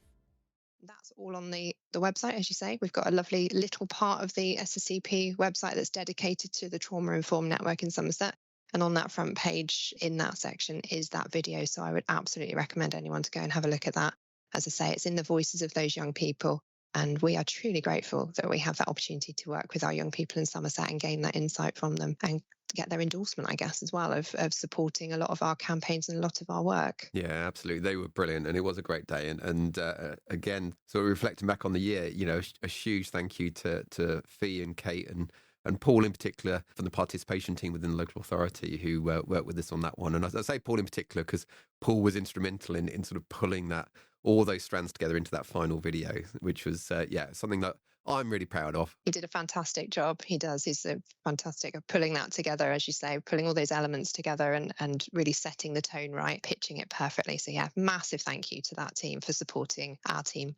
That's all on the website, as you say. We've got a lovely little part of the SSCP website that's dedicated to the Trauma Informed Network in Somerset. And on that front page in that section is that video. So I would absolutely recommend anyone to go and have a look at that. As I say, it's in the voices of those young people. And we are truly grateful that we have that opportunity to work with our young people in Somerset and gain that insight from them and get their endorsement, I guess, as well, of supporting a lot of our campaigns and a lot of our work. Yeah, absolutely. They were brilliant, and it was a great day. And again, sort of reflecting back on the year, you know, a huge thank you to Fee and Kate and Paul in particular from the participation team within the local authority who worked with us on that one. And I say Paul in particular because Paul was instrumental in sort of pulling all those strands together into that final video, which was, something that I'm really proud of. He did a fantastic job. He does. He's fantastic at pulling that together, as you say, pulling all those elements together and really setting the tone right, pitching it perfectly. So yeah, massive thank you to that team for supporting our team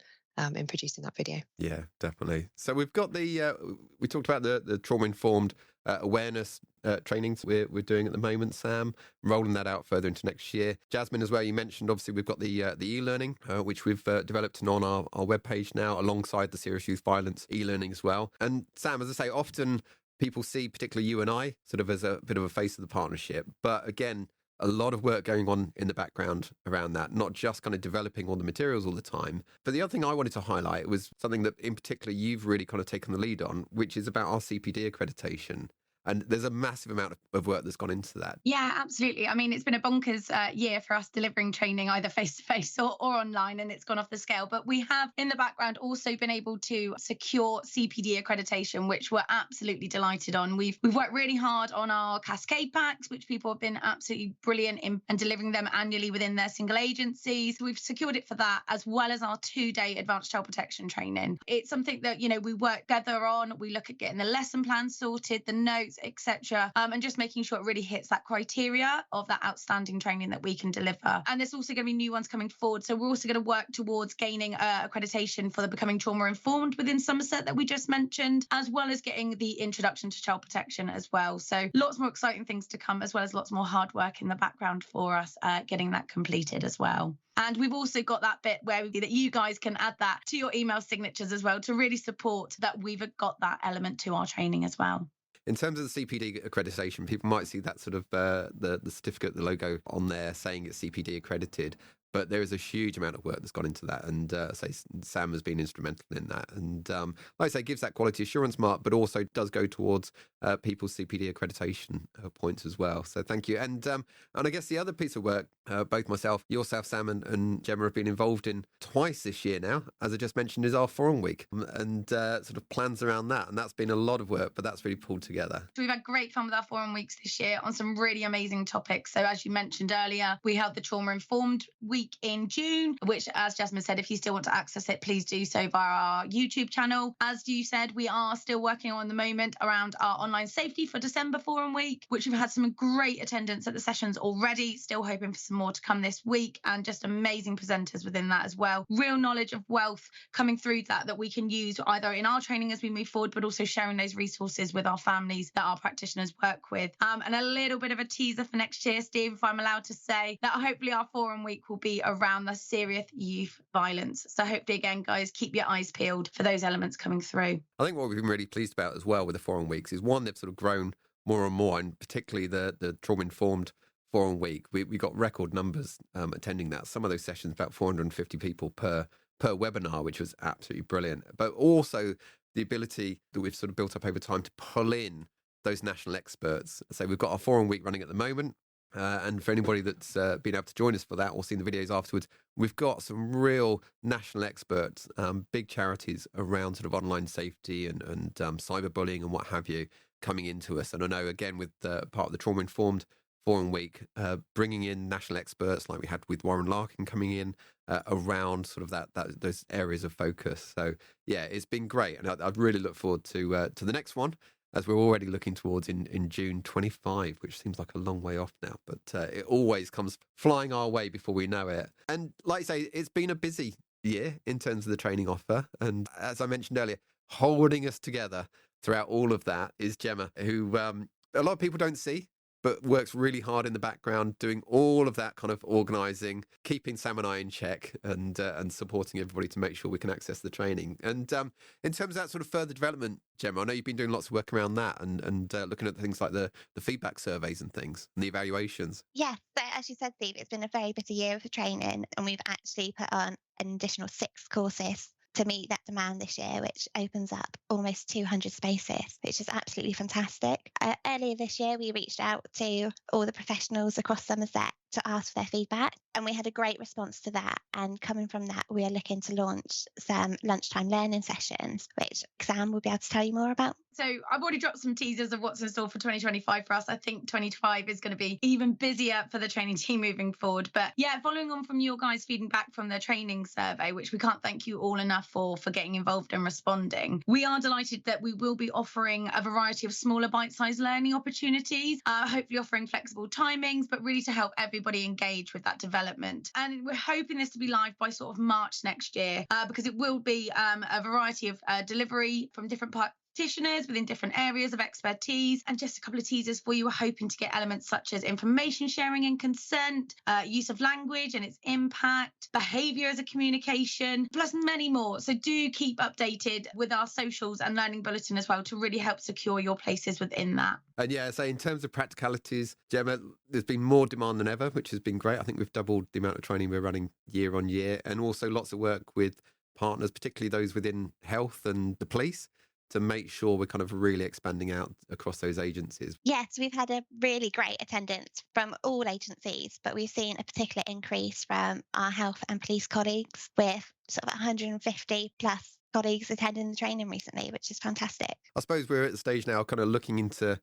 in producing that video. Yeah, definitely. So we've got we talked about the trauma-informed awareness trainings we're doing at the moment, Sam, rolling that out further into next year. Jasmine, as well, you mentioned, obviously, we've got the e-learning, which we've developed and on our webpage now, alongside the serious youth violence e-learning as well. And Sam, as I say, often people see, particularly you and I, sort of as a bit of a face of the partnership. But again, a lot of work going on in the background around that, not just kind of developing all the materials all the time. But the other thing I wanted to highlight was something that in particular you've really kind of taken the lead on, which is about our CPD accreditation. And there's a massive amount of work that's gone into that. Yeah, absolutely. I mean, it's been a bonkers year for us delivering training either face-to-face or online, and it's gone off the scale. But we have in the background also been able to secure CPD accreditation, which we're absolutely delighted on. We've worked really hard on our cascade packs, which people have been absolutely brilliant in and delivering them annually within their single agencies. We've secured it for that, as well as our 2-day advanced child protection training. It's something that, you know, we work together on. We look at getting the lesson plan sorted, the notes, etc., and just making sure it really hits that criteria of that outstanding training that we can deliver. And there's also going to be new ones coming forward, so we're also going to work towards gaining accreditation for the Becoming Trauma Informed within Somerset that we just mentioned, as well as getting the introduction to child protection as well. So lots more exciting things to come, as well as lots more hard work in the background for us getting that completed as well. And we've also got that bit where that you guys can add that to your email signatures as well to really support that we've got that element to our training as well. In terms of the CPD accreditation, people might see that sort of the certificate, the logo on there saying it's CPD accredited, but there is a huge amount of work that's gone into that, and Sam has been instrumental in that. And like I say, gives that quality assurance mark, but also does go towards people's CPD accreditation points as well. So thank you. And I guess the other piece of work, both myself, yourself, Sam, and Gemma have been involved in twice this year now, as I just mentioned, is our Forum Week and sort of plans around that. And that's been a lot of work, but that's really pulled together. So we've had great fun with our Forum Weeks this year on some really amazing topics. So as you mentioned earlier, we held the Trauma Informed Week in June, which, as Jasmine said, if you still want to access it, please do so via our YouTube channel. As you said, we are still working on the moment around our online safety for December Forum Week, which we've had some great attendance at the sessions already, still hoping for some more to come this week, and just amazing presenters within that as well. Real knowledge of wealth coming through that we can use either in our training as we move forward, but also sharing those resources with our families that our practitioners work with. And a little bit of a teaser for next year, Steve, if I'm allowed to say, that hopefully our Forum Week will be around the serious youth violence. So hopefully, again, guys, keep your eyes peeled for those elements coming through. I think what we've been really pleased about as well with the Forum Weeks is, one, they've sort of grown more and more, and particularly the trauma-informed Forum Week. We got record numbers attending that. Some of those sessions, about 450 people per webinar, which was absolutely brilliant. But also the ability that we've sort of built up over time to pull in those national experts. So we've got our Forum Week running at the moment. And for anybody that's been able to join us for that or seen the videos afterwards, we've got some real national experts, big charities around sort of online safety and cyberbullying and what have you coming into us. And I know, again, with part of the Trauma Informed Forum Week, bringing in national experts like we had with Warren Larkin coming in around sort of those areas of focus. So yeah, it's been great, and I really look forward to the next one, as we're already looking towards in June 25, which seems like a long way off now, but it always comes flying our way before we know it. And like I say, it's been a busy year in terms of the training offer. And as I mentioned earlier, holding us together throughout all of that is Gemma, who a lot of people don't see but works really hard in the background, doing all of that kind of organising, keeping Sam and I in check, and supporting everybody to make sure we can access the training. And in terms of that sort of further development, Gemma, I know you've been doing lots of work around that and looking at things like the feedback surveys and things and the evaluations. Yes, so as you said, Steve, it's been a very busy year for training, and we've actually put on an additional 6 courses to meet that demand this year, which opens up almost 200 spaces, which is absolutely fantastic. Earlier this year, we reached out to all the professionals across Somerset to ask for their feedback, and we had a great response to that. And coming from that, we are looking to launch some lunchtime learning sessions, which Sam will be able to tell you more about. So I've already dropped some teasers of what's in store for 2025 for us. I think 2025 is going to be even busier for the training team moving forward. But yeah, following on from your guys feeding back from the training survey, which we can't thank you all enough for getting involved and responding, we are delighted that we will be offering a variety of smaller bite-sized learning opportunities, hopefully offering flexible timings, but really to help everybody engage with that development. And we're hoping this to be live by sort of March next year, because it will be a variety of delivery from different practitioners within different areas of expertise. And just a couple of teasers for you, we're hoping to get elements such as information sharing and consent, use of language and its impact, behaviour as a communication, plus many more. So do keep updated with our socials and learning bulletin as well to really help secure your places within that. And yeah, so in terms of practicalities, Gemma, there's been more demand than ever, which has been great. I think we've doubled the amount of training we're running year on year, and also lots of work with partners, particularly those within health and the police, to make sure we're kind of really expanding out across those agencies. Yes, we've had a really great attendance from all agencies, but we've seen a particular increase from our health and police colleagues, with sort of 150 plus colleagues attending the training recently, which is fantastic. I suppose we're at the stage now kind of looking into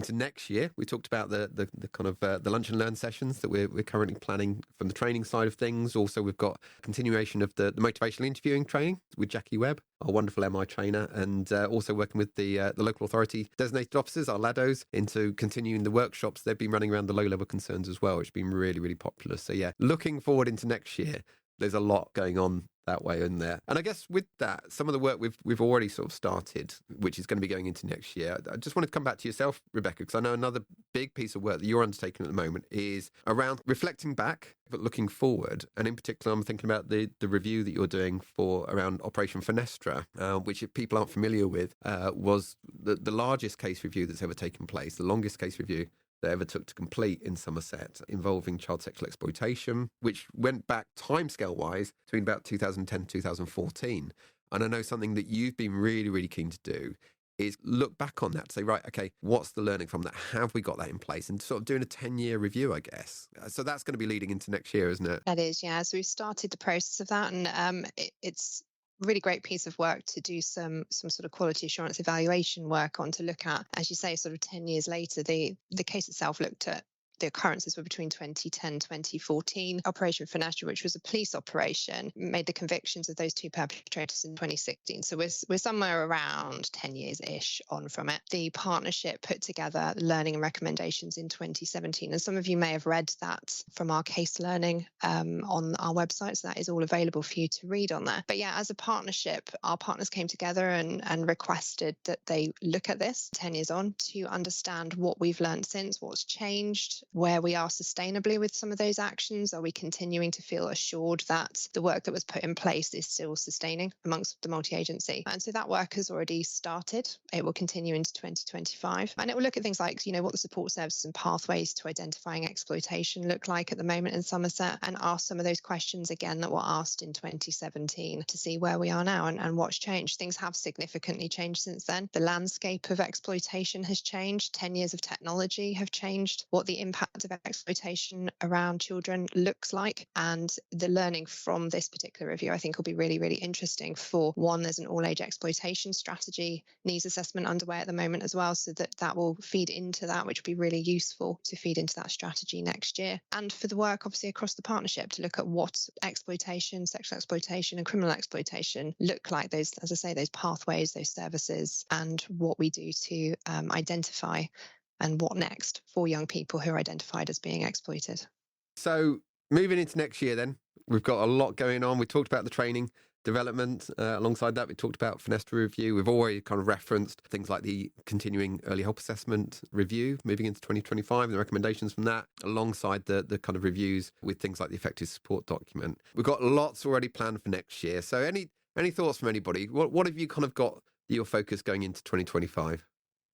next year. We talked about the kind of the lunch and learn sessions that we're currently planning from the training side of things. Also, we've got continuation of the motivational interviewing training with Jackie Webb, our wonderful MI trainer, and also working with the local authority designated officers, our LADOs, into continuing the workshops they've been running around the low-level concerns as well, which has been really, really popular. So yeah, looking forward into next year. There's a lot going on that way in there. And I guess with that, some of the work we've already sort of started, which is going to be going into next year. I just wanted to come back to yourself, Rebecca, because I know another big piece of work that you're undertaking at the moment is around reflecting back, but looking forward. And in particular, I'm thinking about the review that you're doing for around Operation Fenestra, which, if people aren't familiar with, was the largest case review that's ever taken place, the longest case review that ever took to complete in Somerset, involving child sexual exploitation, which went back timescale-wise between about 2010 2014. And I know something that you've been really, really keen to do is look back on that, say, right, okay, what's the learning from that? Have we got that in place? And sort of doing a 10-year review, I guess. So that's going to be leading into next year, isn't it? That is, yeah. So we've started the process of that, and it's really great piece of work to do some sort of quality assurance evaluation work on, to look at, as you say, sort of 10 years later. The case itself looked at the occurrences were between 2010 2014. Operation Fenestra, which was a police operation, made the convictions of those 2 perpetrators in 2016. So we're somewhere around 10 years-ish on from it. The partnership put together learning and recommendations in 2017. And some of you may have read that from our case learning on our website. So that is all available for you to read on there. But yeah, as a partnership, our partners came together and requested that they look at this 10 years on to understand what we've learned since, what's changed, where we are sustainably with some of those actions. Are we continuing to feel assured that the work that was put in place is still sustaining amongst the multi-agency? And so that work has already started. It will continue into 2025. And it will look at things like, what the support services and pathways to identifying exploitation look like at the moment in Somerset, and ask some of those questions again that were asked in 2017 to see where we are now and what's changed. Things have significantly changed since then. The landscape of exploitation has changed. 10 years of technology have changed what the impact of exploitation around children looks like. And the learning from this particular review, I think, will be really, really interesting. For one, there's an all-age exploitation strategy needs assessment underway at the moment as well, so that will feed into that, which will be really useful to feed into that strategy next year. And for the work, obviously, across the partnership to look at what exploitation, sexual exploitation and criminal exploitation look like, those, as I say, those pathways, those services, and what we do to identify and what next for young people who are identified as being exploited. So moving into next year then, we've got a lot going on. We talked about the training. development. Alongside that, we talked about Fenestra review. We've already kind of referenced things like the continuing early help assessment review moving into 2025 and the recommendations from that, alongside the kind of reviews with things like the effective support document. We've got lots already planned for next year. So any thoughts from anybody? What have you kind of got your focus going into 2025?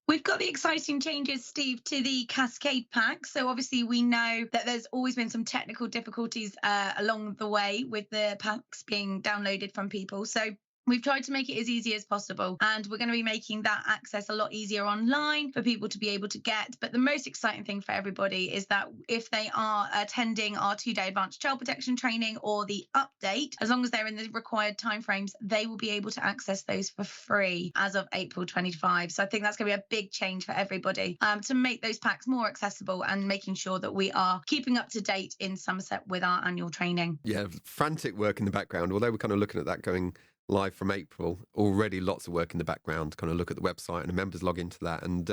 We've got the exciting changes, Steve, to the Cascade pack. So obviously we know that there's always been some technical difficulties along the way with the packs being downloaded from people. So we've tried to make it as easy as possible, and we're going to be making that access a lot easier online for people to be able to get. But the most exciting thing for everybody is that if they are attending our 2-day advanced child protection training or the update, as long as they're in the required timeframes, they will be able to access those for free as of April 25. So I think that's going to be a big change for everybody to make those packs more accessible and making sure that we are keeping up to date in Somerset with our annual training. Yeah, frantic work in the background, although we're kind of looking at that going live from April. Already lots of work in the background to kind of look at the website and the members log into that. And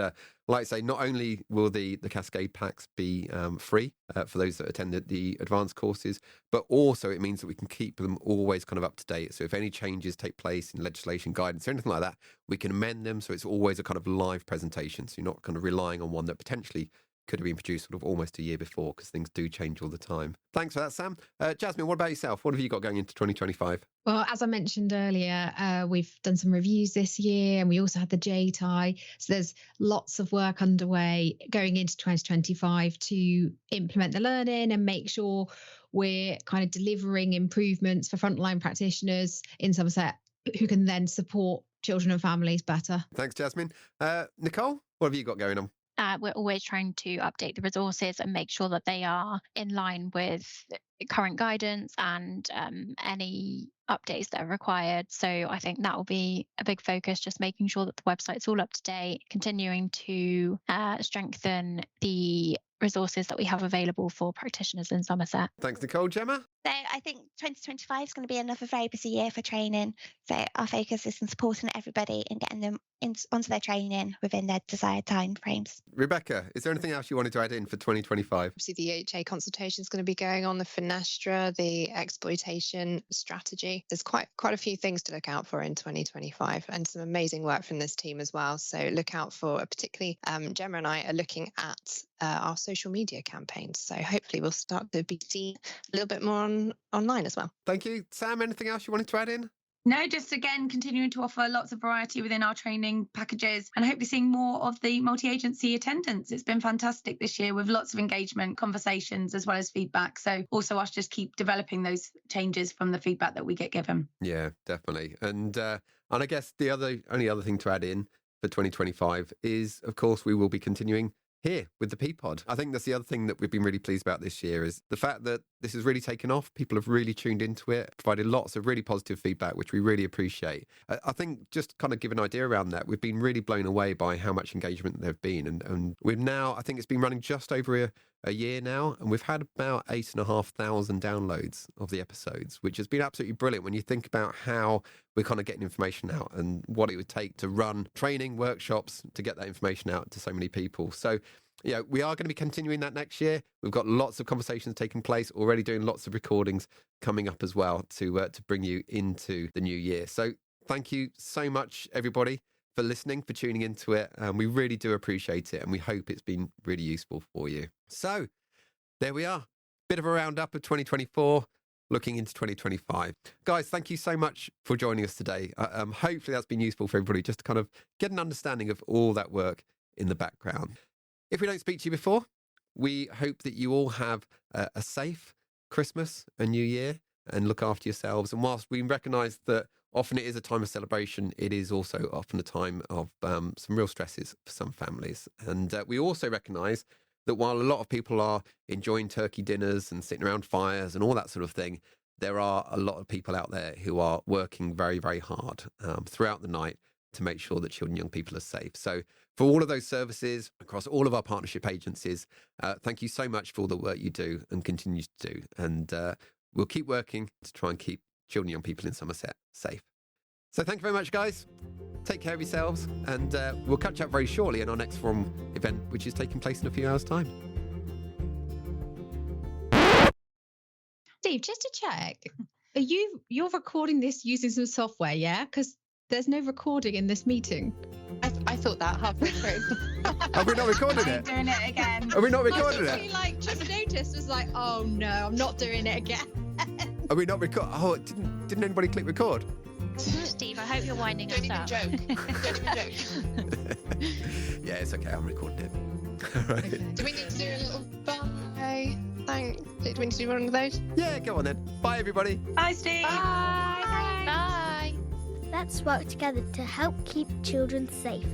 like I say, not only will the Cascade packs be free for those that attended the advanced courses, but also it means that we can keep them always kind of up to date. So if any changes take place in legislation, guidance, or anything like that, we can amend them. So it's always a kind of live presentation. So you're not kind of relying on one that potentially could have been produced sort of almost a year before, because things do change all the time. Thanks for that, Sam. Jasmine, what about yourself? What have you got going into 2025? Well, as I mentioned earlier, we've done some reviews this year, and we also had the JTI. So there's lots of work underway going into 2025 to implement the learning and make sure we're kind of delivering improvements for frontline practitioners in Somerset who can then support children and families better. Thanks, Jasmine. Nicole, what have you got going on? We're always trying to update the resources and make sure that they are in line with current guidance and any updates that are required. So I think that will be a big focus, just making sure that the website's all up to date, continuing to strengthen the resources that we have available for practitioners in Somerset. Thanks, Nicole. Gemma? So I think 2025 is going to be another very busy year for training. So our focus is on supporting everybody and getting them onto their training within their desired time frames. Rebecca, is there anything else you wanted to add in for 2025? Obviously, the EHA consultation is going to be going on, the Fenestra, the exploitation strategy. There's quite a few things to look out for in 2025, and some amazing work from this team as well. So look out for, particularly Gemma and I are looking at our social media campaigns. So hopefully we'll start to be seen a little bit more online as well. Thank you. Sam, anything else you wanted to add in? No, just again, continuing to offer lots of variety within our training packages, and hopefully seeing more of the multi-agency attendance. It's been fantastic this year with lots of engagement, conversations, as well as feedback. So also us just keep developing those changes from the feedback that we get given. Yeah, definitely. And I guess the only other thing to add in for 2025 is, of course, we will be continuing here with the ThePPod. I think that's the other thing that we've been really pleased about this year, is the fact that this has really taken off. People have really tuned into it, provided lots of really positive feedback, which we really appreciate. I think just kind of give an idea around that, we've been really blown away by how much engagement there've been. And we've now, I think it's been running just over a year now, and we've had about 8,500 downloads of the episodes, which has been absolutely brilliant when you think about how we're kind of getting information out and what it would take to run training workshops to get that information out to so many people. So, yeah, we are going to be continuing that next year. We've got lots of conversations taking place, already doing lots of recordings coming up as well to bring you into the new year. So thank you so much, everybody, for listening, for tuning into it. We really do appreciate it, and we hope it's been really useful for you. So there we are. Bit of a roundup of 2024, looking into 2025. Guys, thank you so much for joining us today. Hopefully that's been useful for everybody, just to kind of get an understanding of all that work in the background. If we don't speak to you before, we hope that you all have a safe Christmas and New Year, and look after yourselves. And whilst we recognise that often it is a time of celebration, it is also often a time of some real stresses for some families. And we also recognise that while a lot of people are enjoying turkey dinners and sitting around fires and all that sort of thing, there are a lot of people out there who are working very, very hard throughout the night to make sure that children and young people are safe. So for all of those services across all of our partnership agencies, thank you so much for all the work you do and continue to do. And we'll keep working to try and keep children and young people in Somerset safe. So thank you very much, guys. Take care of yourselves, and we'll catch up very shortly in our next forum event, which is taking place in a few hours' time. Steve, just to check, You're recording this using some software, yeah? Because there's no recording in this meeting. I thought that halfway through. Have we not recorded it? Doing it again. Have we not recorded I it? just noticed, was like, oh no, I'm not doing it again. Have we not record? Oh, didn't anybody click record? Steve, I hope you're winding us up. Don't even joke. Yeah, it's okay. I'm recording it. All right. Okay. Do we need to do a little bye? Do we need to do one of those? Yeah, go on then. Bye, everybody. Bye, Steve. Bye. Let's work together to help keep children safe.